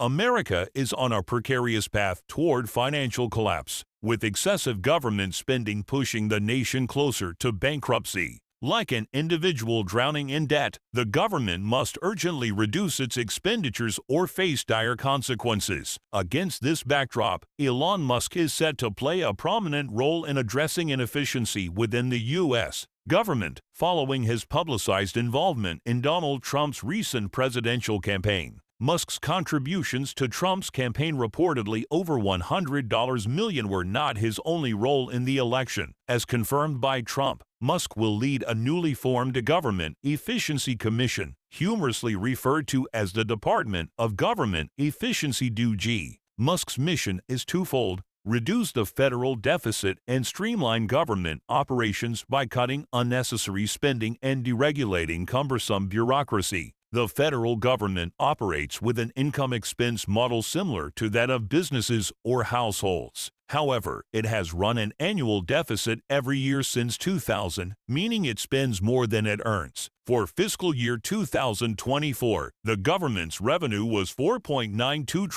America is on a precarious path toward financial collapse, with excessive government spending pushing the nation closer to bankruptcy. Like an individual drowning in debt, the government must urgently reduce its expenditures or face dire consequences. Against this backdrop, Elon Musk is set to play a prominent role in addressing inefficiency within the U.S. government, following his publicized involvement in Donald Trump's recent presidential campaign. Musk's contributions to Trump's campaign, reportedly over $100 million, were not his only role in the election. As confirmed by Trump, Musk will lead a newly formed Government Efficiency Commission, humorously referred to as the Department of Government Efficiency DoGE. Musk's mission is twofold: reduce the federal deficit and streamline government operations by cutting unnecessary spending and deregulating cumbersome bureaucracy. The federal government operates with an income-expense model similar to that of businesses or households. However, it has run an annual deficit every year since 2000, meaning it spends more than it earns. For fiscal year 2024, the government's revenue was $4.92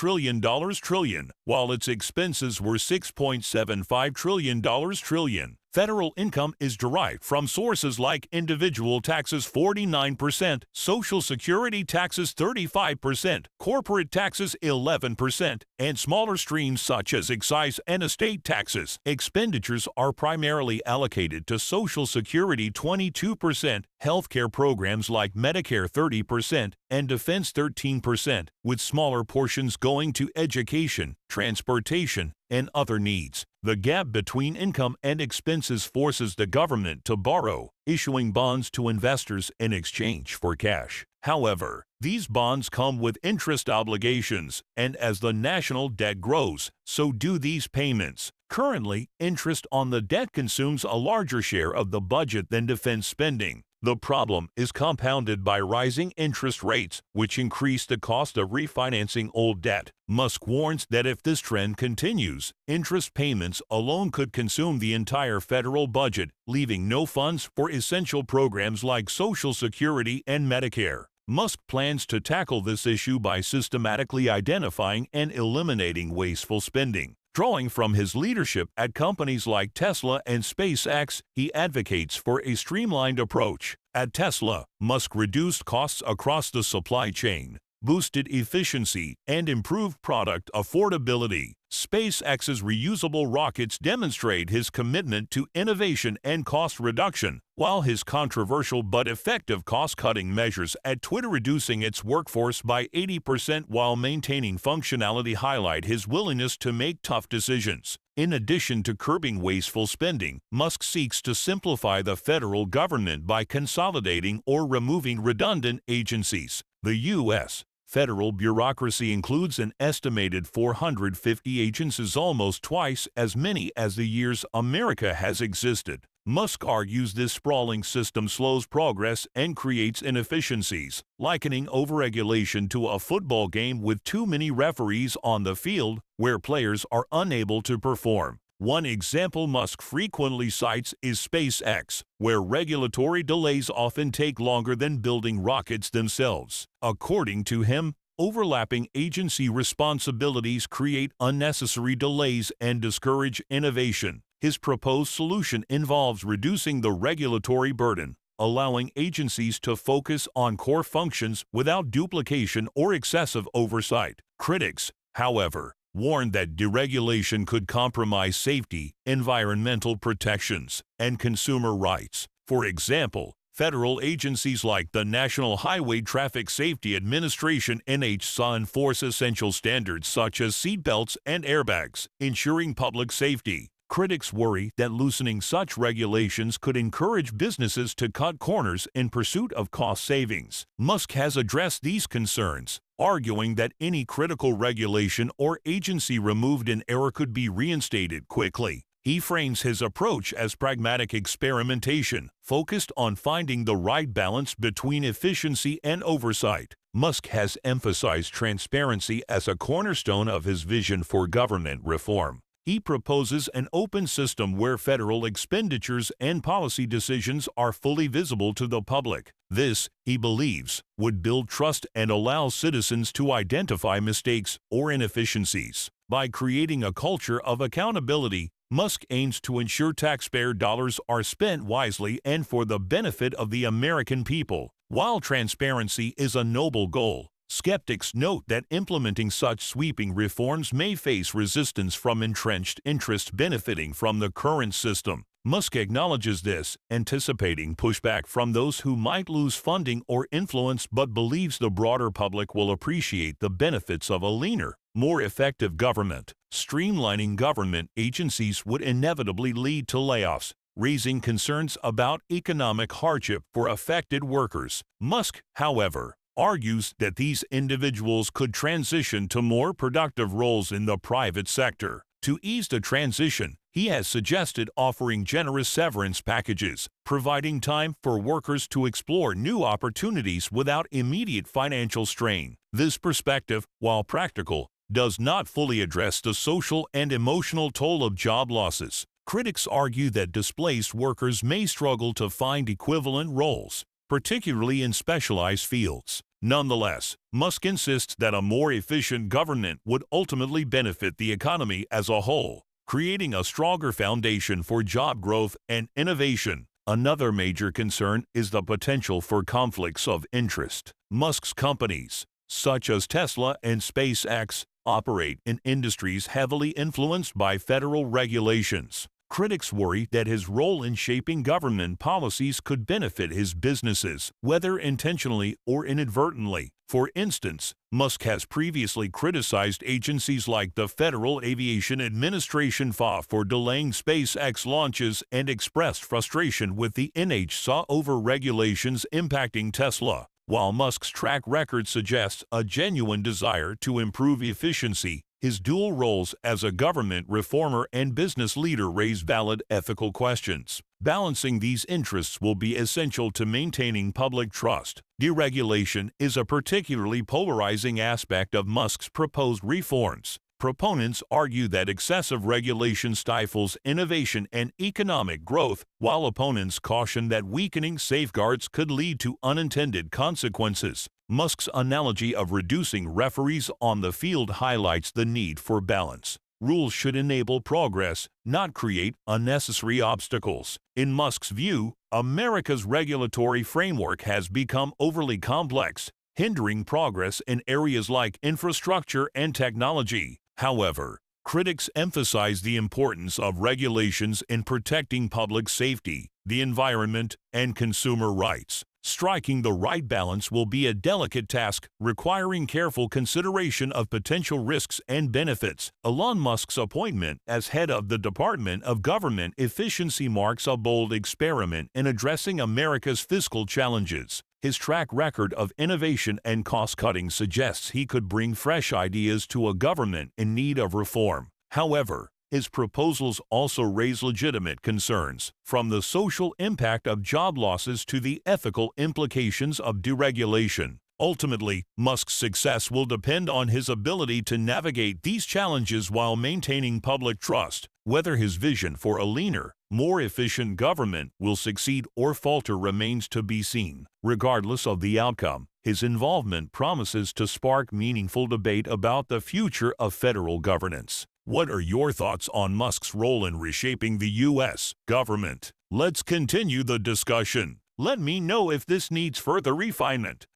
trillion, while its expenses were $6.75 trillion. Federal income is derived from sources like individual taxes 49%, Social Security taxes 35%, corporate taxes 11%, and smaller streams such as excise and estate taxes. Expenditures are primarily allocated to Social Security 22%, healthcare programs like Medicare 30%, and defense 13%, with smaller portions going to education, transportation, and other needs. The gap between income and expenses forces the government to borrow, issuing bonds to investors in exchange for cash. However, these bonds come with interest obligations, and as the national debt grows, so do these payments. Currently, interest on the debt consumes a larger share of the budget than defense spending. The problem is compounded by rising interest rates, which increase the cost of refinancing old debt. Musk warns that if this trend continues, interest payments alone could consume the entire federal budget, leaving no funds for essential programs like Social Security and Medicare. Musk plans to tackle this issue by systematically identifying and eliminating wasteful spending. Drawing from his leadership at companies like Tesla and SpaceX, he advocates for a streamlined approach. At Tesla, Musk reduced costs across the supply chain, boosted efficiency, and improved product affordability. SpaceX's reusable rockets demonstrate his commitment to innovation and cost reduction, while his controversial but effective cost-cutting measures at Twitter, reducing its workforce by 80% while maintaining functionality, highlight his willingness to make tough decisions. In addition to curbing wasteful spending, Musk seeks to simplify the federal government by consolidating or removing redundant agencies. The U.S. federal bureaucracy includes an estimated 450 agencies, almost twice as many as the years America has existed. Musk argues this sprawling system slows progress and creates inefficiencies, likening overregulation to a football game with too many referees on the field, where players are unable to perform. One example Musk frequently cites is SpaceX, where regulatory delays often take longer than building rockets themselves. According to him, overlapping agency responsibilities create unnecessary delays and discourage innovation. His proposed solution involves reducing the regulatory burden, allowing agencies to focus on core functions without duplication or excessive oversight. Critics, however, warned that deregulation could compromise safety, environmental protections, and consumer rights. For example, federal agencies like the National Highway Traffic Safety Administration (NHTSA) enforce essential standards such as seatbelts and airbags, ensuring public safety. Critics worry that loosening such regulations could encourage businesses to cut corners in pursuit of cost savings. Musk has addressed these concerns, arguing that any critical regulation or agency removed in error could be reinstated quickly. He frames his approach as pragmatic experimentation, focused on finding the right balance between efficiency and oversight. Musk has emphasized transparency as a cornerstone of his vision for government reform. he proposes an open system where federal expenditures and policy decisions are fully visible to the public. This, he believes, would build trust and allow citizens to identify mistakes or inefficiencies. By creating a culture of accountability, Musk aims to ensure taxpayer dollars are spent wisely and for the benefit of the American people. While transparency is a noble goal, skeptics note that implementing such sweeping reforms may face resistance from entrenched interests benefiting from the current system. Musk acknowledges this, anticipating pushback from those who might lose funding or influence, but believes the broader public will appreciate the benefits of a leaner, more effective government. Streamlining government agencies would inevitably lead to layoffs, raising concerns about economic hardship for affected workers. Musk, however, argues that these individuals could transition to more productive roles in the private sector. To ease the transition, he has suggested offering generous severance packages, providing time for workers to explore new opportunities without immediate financial strain. This perspective, while practical, does not fully address the social and emotional toll of job losses. Critics argue that displaced workers may struggle to find equivalent roles, particularly in specialized fields. Nonetheless, Musk insists that a more efficient government would ultimately benefit the economy as a whole, creating a stronger foundation for job growth and innovation. Another major concern is the potential for conflicts of interest. Musk's companies, such as Tesla and SpaceX, operate in industries heavily influenced by federal regulations. Critics worry that his role in shaping government policies could benefit his businesses, whether intentionally or inadvertently. For instance, Musk has previously criticized agencies like the Federal Aviation Administration FAA for delaying SpaceX launches and expressed frustration with the NHTSA over regulations impacting Tesla. While Musk's track record suggests a genuine desire to improve efficiency, his dual roles as a government reformer and business leader raise valid ethical questions. Balancing these interests will be essential to maintaining public trust. Deregulation is a particularly polarizing aspect of Musk's proposed reforms. Proponents argue that excessive regulation stifles innovation and economic growth, while opponents caution that weakening safeguards could lead to unintended consequences. Musk's analogy of reducing referees on the field highlights the need for balance. Rules should enable progress, not create unnecessary obstacles. In Musk's view, America's regulatory framework has become overly complex, hindering progress in areas like infrastructure and technology. However, critics emphasize the importance of regulations in protecting public safety, the environment, and consumer rights. Striking the right balance will be a delicate task, requiring careful consideration of potential risks and benefits. Elon Musk's appointment as head of the Department of Government Efficiency marks a bold experiment in addressing America's fiscal challenges. His track record of innovation and cost-cutting suggests he could bring fresh ideas to a government in need of reform. However, his proposals also raise legitimate concerns, from the social impact of job losses to the ethical implications of deregulation. Ultimately, Musk's success will depend on his ability to navigate these challenges while maintaining public trust. Whether his vision for a leaner, more efficient government will succeed or falter remains to be seen. Regardless of the outcome, his involvement promises to spark meaningful debate about the future of federal governance. What are your thoughts on Musk's role in reshaping the U.S. government? Let's continue the discussion. Let me know if this needs further refinement.